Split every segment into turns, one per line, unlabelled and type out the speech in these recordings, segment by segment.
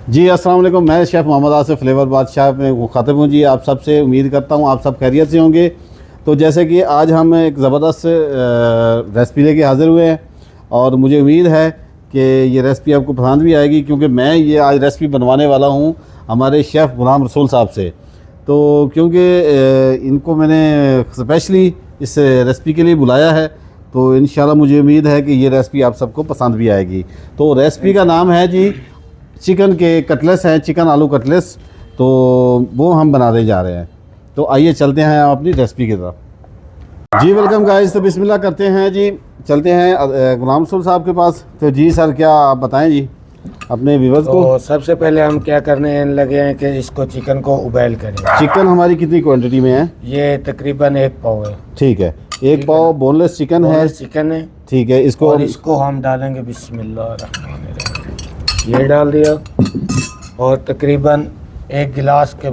जी अस्सलाम वालेकुम। मैं शेफ़ मोहम्मद आसिफ फ्लेवर बादशाह में मुखातिब हूँ जी। आप सबसे उम्मीद करता हूँ आप सब खैरियत से होंगे। तो जैसे कि आज हम एक ज़बरदस्त रेसिपी लेके हाज़िर हुए हैं और मुझे उम्मीद है कि ये रेसिपी आपको पसंद भी आएगी, क्योंकि मैं ये आज रेसिपी बनवाने वाला हूँ हमारे शेफ़ गुलाम रसूल साहब से। तो क्योंकि इनको मैंने स्पेशली इस रेसिपी के लिए बुलाया है, तो इंशाल्लाह मुझे उम्मीद है कि ये रेसिपी आप सबको पसंद भी आएगी। तो रेसिपी का नाम है जी चिकन के कटलेट्स हैं, चिकन आलू कटलेट्स। तो वो हम बनाने जा रहे हैं। तो आइए चलते हैं अपनी रेसिपी की तरफ। जी वेलकम गाइस। तो बिस्मिल्लाह करते हैं जी, चलते हैं गुलाम रसूल साहब के पास। तो जी सर, क्या आप बताएं जी अपने व्यूवर्स को।
तो सबसे पहले हम क्या करने लगे हैं कि इसको चिकन को उबाइल करेंगे।
चिकन हमारी कितनी क्वांटिटी में है?
ये तकरीबन 1 पाव है।
ठीक है,
ठीक
एक
है
पाव
ना?
बोनलेस चिकन है।
बोनलेस चिकन है।
ठीक है, इसको
और इसको हम डालेंगे बिस्मिल्लाह। ये डाल दिया और तकरीबन 1 गिलास के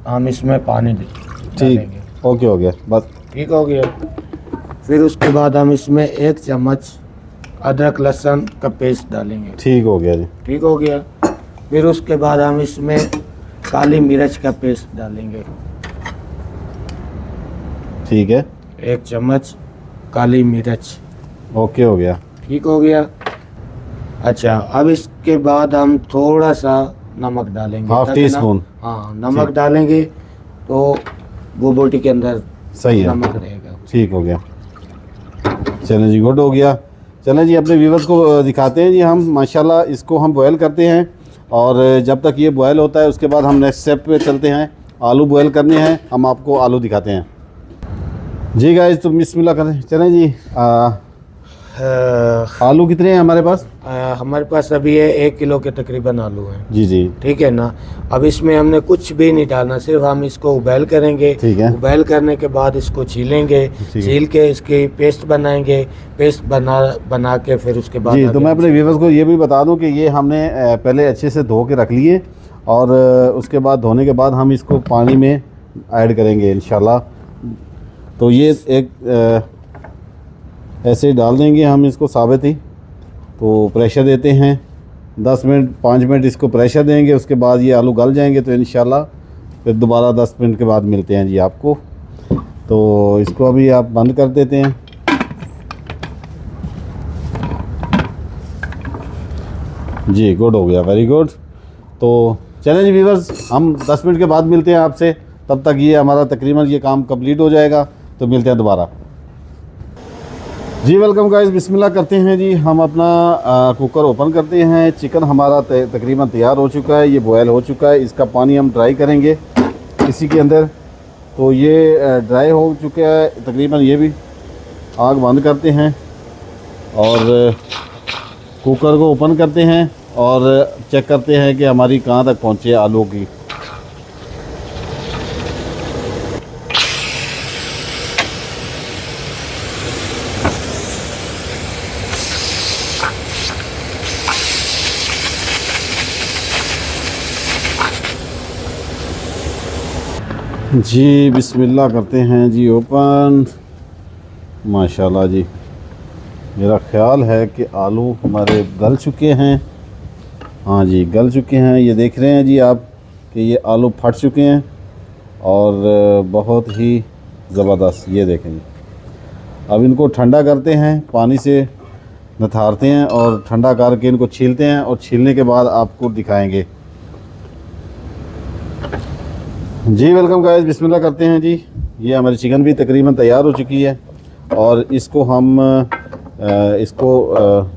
हम इसमें पानी डालेंगे।
ठीक, ओके हो गया बस।
ठीक हो गया। फिर उसके बाद हम इसमें 1 चम्मच अदरक लहसुन का पेस्ट डालेंगे।
ठीक हो गया जी।
ठीक हो गया। फिर उसके बाद हम इसमें काली मिर्च का पेस्ट डालेंगे।
ठीक है,
1 चम्मच काली मिर्च।
ओके हो गया।
ठीक हो गया। अच्छा, अब इसके बाद हम थोड़ा सा नमक डालेंगे।
Half tea spoon.
हाँ, नमक डालेंगे तो वो बोटी के अंदर
सही है,
नमक रहेगा।
ठीक हो गया। चलें जी, गुड हो गया। चलें जी, अपने व्यूवर्स को दिखाते हैं जी। हम माशाल्लाह इसको हम बॉयल करते हैं, और जब तक ये बॉयल होता है उसके बाद हम नेक्स्ट स्टेप पे चलते हैं। आलू बॉयल करने हैं, हम आपको आलू दिखाते हैं जी गाइस। तो बिस्मिल्लाह करें, चलें जी। आलू कितने हैं हमारे पास?
हमारे पास अभी है 1 किलो के तकरीबन आलू हैं।
जी जी,
ठीक है ना। अब इसमें हमने कुछ भी नहीं डालना, सिर्फ हम इसको उबाइल करेंगे।
ठीक है।
उबाइल करने के बाद इसको छीलेंगे,
ठीक है।
छील के इसकी पेस्ट बनाएंगे। पेस्ट बना के फिर उसके बाद
जी, तो मैं अपने व्यूवर्स को ये भी बता दूं कि ये हमने पहले अच्छे से धो के रख लिए, और उसके बाद धोने के बाद हम इसको पानी में ऐड करेंगे इंशाल्लाह। तो ये एक ऐसे डाल देंगे हम इसको साबित ही। तो प्रेशर देते हैं 10 मिनट 5 मिनट इसको प्रेशर देंगे, उसके बाद ये आलू गल जाएंगे। तो इंशाल्लाह फिर दोबारा 10 मिनट के बाद मिलते हैं जी आपको। तो इसको अभी आप बंद कर देते हैं। जी, गुड हो गया, वेरी गुड। तो चलें जी व्यूवर्स, हम 10 मिनट के बाद मिलते हैं आपसे। तब तक ये हमारा तकरीबन ये काम कंप्लीट हो जाएगा। तो मिलते हैं दोबारा जी। वेलकम गाइस, बिस्मिल्लाह करते हैं जी। हम अपना कुकर ओपन करते हैं। चिकन हमारा तकरीबन तैयार हो चुका है, ये बॉयल हो चुका है। इसका पानी हम ड्राई करेंगे इसी के अंदर। तो ये ड्राई हो चुका है तकरीबन। ये भी आग बंद करते हैं और कुकर को ओपन करते हैं और चेक करते हैं कि हमारी कहाँ तक पहुँचे आलू की। जी बिस्मिल्लाह करते हैं जी, ओपन। माशाल्लाह जी, मेरा ख्याल है कि आलू हमारे गल चुके हैं। हाँ जी, गल चुके हैं। ये देख रहे हैं जी आप कि ये आलू फट चुके हैं और बहुत ही ज़बरदस्त। ये देखें जी। अब इनको ठंडा करते हैं, पानी से नथारते हैं और ठंडा करके इनको छीलते हैं, और छीलने के बाद आपको दिखाएंगे जी। वेलकम गाइस, बिस्मिल्लाह करते हैं जी। ये हमारी चिकन भी तकरीबन तैयार हो चुकी है, और इसको हम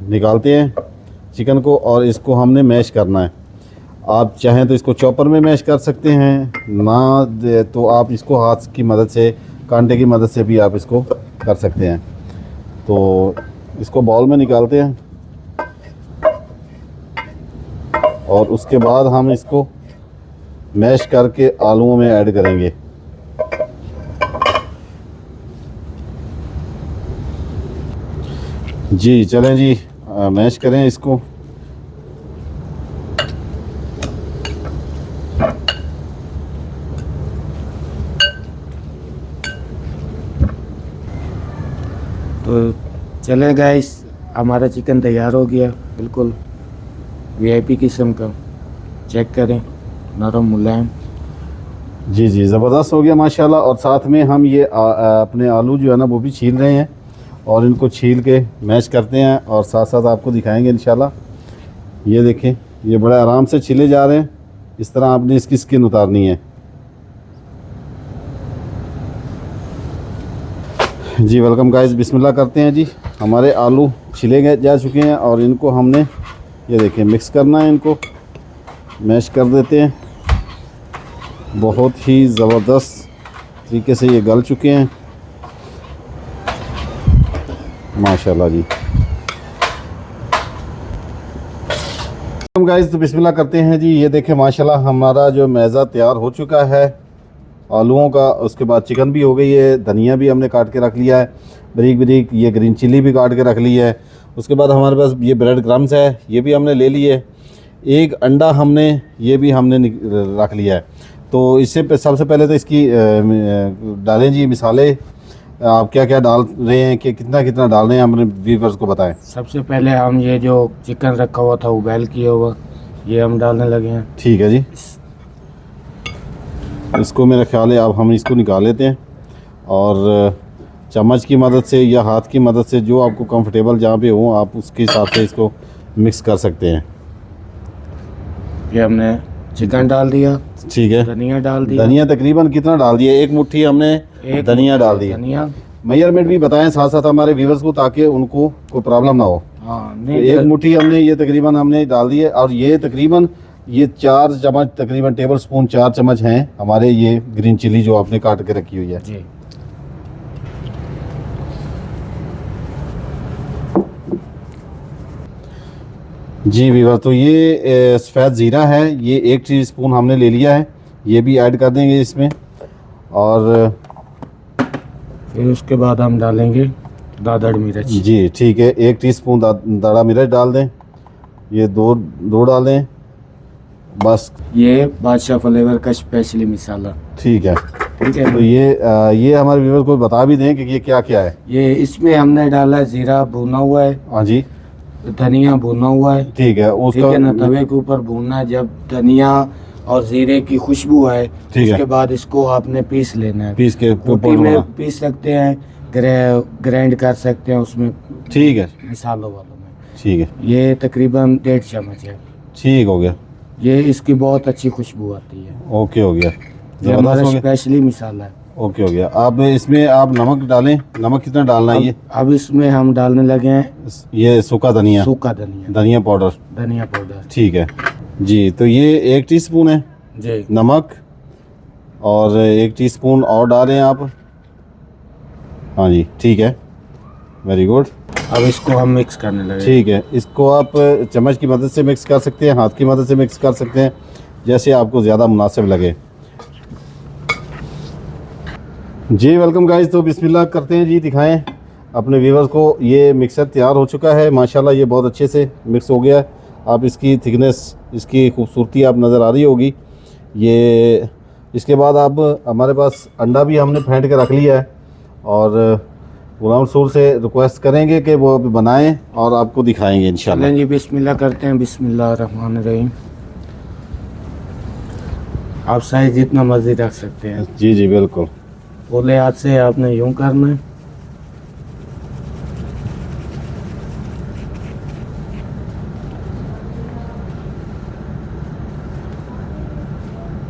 निकालते हैं चिकन को, और इसको हमने मैश करना है। आप चाहें तो इसको चॉपर में मैश कर सकते हैं, ना तो आप इसको हाथ की मदद से, कांटे की मदद से भी आप इसको कर सकते हैं। तो इसको बाउल में निकालते हैं, और उसके बाद हम इसको मैश करके आलूओं में ऐड करेंगे। जी चलें जी, मैश करें इसको।
तो चले गाइस, हमारा चिकन तैयार हो गया, बिल्कुल वीआईपी किस्म का। चेक करें, नरम मुलायम।
जी जी, ज़बरदस्त हो गया माशाल्लाह। और साथ में हम ये अपने आलू जो है ना वो भी छील रहे हैं और इनको छील के मैश करते हैं और साथ साथ आपको दिखाएंगे इंशाल्लाह। ये देखें, ये बड़े आराम से छीले जा रहे हैं। इस तरह आपने इसकी स्किन उतारनी है। जी वेलकम गाइस, बिस्मिल्लाह करते हैं जी। हमारे आलू छिले गए जा चुके हैं और इनको हमने ये देखें मिक्स करना है, इनको मैश कर देते हैं। बहुत ही ज़बरदस्त तरीके से ये गल चुके हैं माशाल्लाह जी। गाइस तो बिस्मिल्लाह करते हैं जी। ये देखें माशाल्लाह हमारा जो मैज़ा तैयार हो चुका है आलूओं का। उसके बाद चिकन भी हो गई है, धनिया भी हमने काट के रख लिया है बारीक बारीक, ये ग्रीन चिली भी काट के रख ली है। उसके बाद हमारे पास ये ब्रेड क्रम्स है, ये भी हमने ले लिए। एक अंडा हमने ये भी हमने रख लिया है। तो इससे सबसे पहले तो इसकी डालें जी मिसाले। आप क्या क्या डाल रहे हैं, कि कितना कितना डाल रहे हैं, अपने व्यूअर्स को बताएं।
सबसे पहले हम ये जो चिकन रखा हुआ था उबाल किया हुआ, ये हम डालने लगे हैं।
ठीक है जी, इसको मेरा ख्याल है अब हम इसको निकाल लेते हैं और चम्मच की मदद से या हाथ की मदद से, जो आपको कंफर्टेबल जहाँ पे हो आप उसके हिसाब से इसको मिक्स कर सकते हैं।
ये हमने चिकन डाल दिया,
ठीक है।
धनिया डाल दिया।
धनिया तकरीबन कितना डाल दिया? एक मुट्ठी हमने धनिया डाल दी।
धनिया
मेजरमेंट भी बताएं साथ साथ हमारे व्यूअर्स को, ताकि उनको कोई प्रॉब्लम ना हो।
हाँ
तो एक मुट्ठी हमने ये तकरीबन हमने डाल दी है। और ये तकरीबन ये 4 चम्मच तकरीबन टेबल स्पून 4 चम्मच हैं हमारे ये ग्रीन चिली जो आपने काट के रखी हुई है।
जी।
जी व्यूअर, तो ये सफ़ेद ज़ीरा है, ये 1 टीस्पून हमने ले लिया है, ये भी ऐड कर देंगे इसमें। और
फिर उसके बाद हम डालेंगे दादड़ मिर्च।
जी ठीक है, 1 टीस्पून दाड़ा मिर्च डाल दें, ये दो डाल दें बस।
ये बादशाह फ्लेवर का स्पेशली मसाला।
ठीक है।
ठीक है।
तो ये हमारे व्यूअर को बता भी दें कि ये क्या क्या है।
ये इसमें हमने डाला जीरा भुना हुआ है,
हाँ जी,
धनिया भुना हुआ है।
ठीक है।
ठीक है ना, तवे के ऊपर भूनना है। जब धनिया और जीरे की खुशबू है उसके बाद इसको आपने पीस लेना है।
पीस के
कुटी में पीस सकते हैं, ग्राइंड कर सकते हैं उसमें,
ठीक है,
मसालों वालों में।
ठीक है।
ये तकरीबन 1.5 चम्मच है।
ठीक हो गया।
ये इसकी बहुत अच्छी खुशबू आती है।
ओके हो गया,
ये हमारा स्पेशली मसाला है।
ओके हो गया। आप इसमें आप नमक डालें। नमक कितना डालना है? ये
अब इसमें हम डालने लगे हैं
ये सूखा धनिया
धनिया पाउडर।
ठीक है जी। तो ये 1 टीस्पून है
जी
नमक, और 1 टीस्पून और डालें आप। हाँ जी ठीक है, वेरी गुड।
अब इसको हम मिक्स करने लगे।
ठीक है, इसको आप चम्मच की मदद से मिक्स कर सकते हैं, हाथ की मदद से मिक्स कर सकते हैं, जैसे आपको ज़्यादा मुनासिब लगे। जी वेलकम गाइस, तो बिस्मिल्लाह करते हैं जी। दिखाएं अपने व्यूअर्स को। ये मिक्सर तैयार हो चुका है माशाल्लाह, ये बहुत अच्छे से मिक्स हो गया है। आप इसकी थिकनेस, इसकी खूबसूरती आप नज़र आ रही होगी। ये इसके बाद अब हमारे पास अंडा भी हमने फेंट के रख लिया है और गुलाम रसूल से रिक्वेस्ट करेंगे कि वो अभी बनाएं और आपको दिखाएंगे इंशाल्लाह।
जी बिस्मिल्लाह करते हैं। बिस्मिल्लाहिर्रहमानिर्रहीम। आप साइज जितना मर्जी रख सकते हैं।
जी जी बिल्कुल।
बोले हाथ से आपने यूं करना है।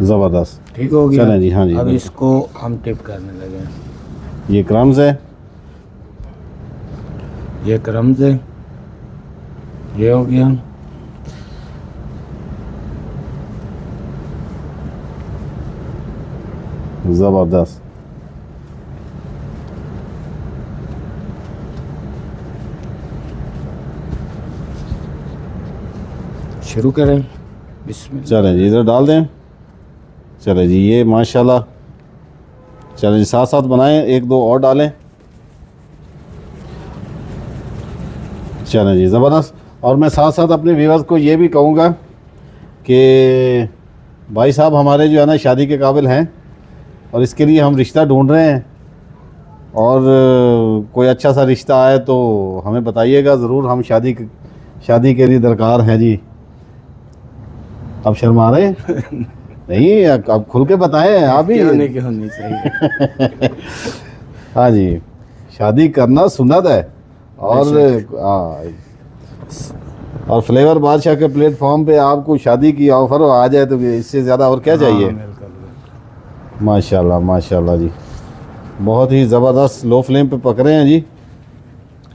ज़बरदस्त,
ठीक हो गया।
चलें जी। हाँ जी,
अब इसको हम टिप करने लगे।
ये क्रम्स है,
ये क्रम्स है, ये हो गया।
ज़बरदस्त।
शुरू करें। बिस्मिल्लाह।
चलें जी, इधर डाल दें। चलें जी, ये माशाल्लाह। चलें जी, साथ साथ बनाएं, 1-2 और डालें। चलें जी, ज़बरदस्त। और मैं साथ साथ अपने व्यूअर्स को ये भी कहूँगा कि भाई साहब हमारे जो है ना शादी के काबिल हैं और इसके लिए हम रिश्ता ढूंढ रहे हैं, और कोई अच्छा सा रिश्ता आए तो हमें बताइएगा ज़रूर। हम शादी के लिए दरकार हैं जी। अब शर्मा रहे हैं? नहीं, अब खुल के बताएं आप ही।
क्यों नहीं सही।
हाँ जी, शादी करना सुन्नत है। और और फ्लेवर बादशाह के प्लेटफॉर्म पे आपको शादी की ऑफर आ जाए तो इससे ज़्यादा और क्या चाहिए।
बिल्कुल।
माशाल्लाह माशाल्लाह जी, बहुत ही ज़बरदस्त लो फ्लेम पे पक रहे हैं जी।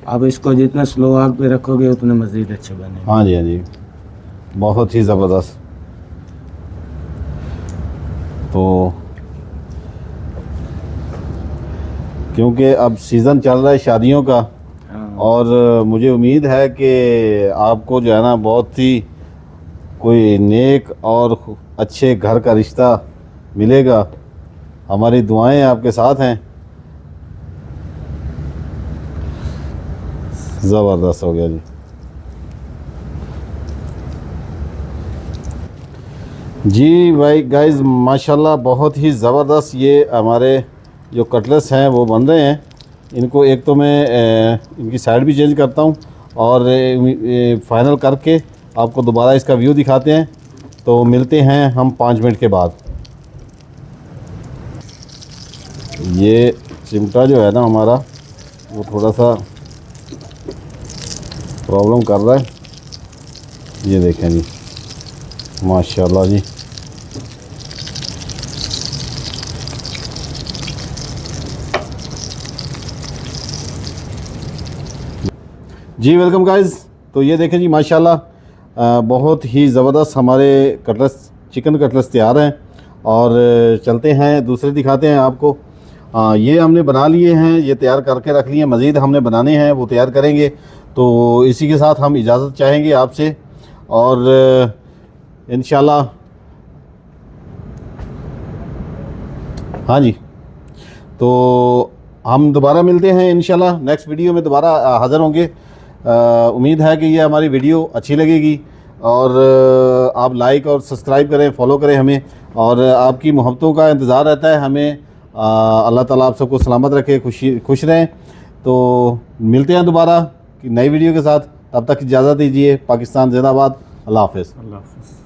अब इसको जितना स्लो आग पे रखोगे उतने मज़ीद अच्छे बनेंगे।
हाँ जी हाँ जी, बहुत ही ज़बरदस्त। तो क्योंकि अब सीज़न चल रहा है शादियों का,
हाँ।
और मुझे उम्मीद है कि आपको जो है ना बहुत ही कोई नेक और अच्छे घर का रिश्ता मिलेगा। हमारी दुआएं आपके साथ हैं। ज़बरदस्त हो गया जी। जी भाई गाइस, माशाल्लाह बहुत ही ज़बरदस्त ये हमारे जो कटलेट्स हैं वो बन रहे हैं। इनको एक तो मैं इनकी साइड भी चेंज करता हूँ और फाइनल करके आपको दोबारा इसका व्यू दिखाते हैं। तो मिलते हैं हम 5 मिनट के बाद। ये चिमटा जो है ना हमारा वो थोड़ा सा प्रॉब्लम कर रहा है। ये देखें जी, माशाल्लाह जी। जी वेलकम गाइस। तो ये देखें जी माशाल्लाह बहुत ही ज़बरदस्त हमारे कटलेट्स, चिकन कटलेट्स तैयार हैं। और चलते हैं दूसरे दिखाते हैं आपको। ये हमने बना लिए हैं, ये तैयार करके रख लिए हैं, मज़ीद हमने बनाने हैं, वो तैयार करेंगे। तो इसी के साथ हम इजाज़त चाहेंगे आपसे, और इंशाल्लाह हाँ जी, तो हम दोबारा मिलते हैं इंशाल्लाह। नेक्स्ट वीडियो में दोबारा हाज़िर होंगे। उम्मीद है कि ये हमारी वीडियो अच्छी लगेगी, और आप लाइक और सब्सक्राइब करें, फॉलो करें हमें, और आपकी मोहब्बतों का इंतज़ार रहता है हमें। अल्लाह ताला आप सबको सलामत रखे, खुश रहें। तो मिलते हैं दोबारा कि नई वीडियो के साथ। तब तक इजाज़त दीजिए। पाकिस्तान जिंदाबाद। अल्लाह हाफ़िज़।
अल्लाह हाफ़िज़।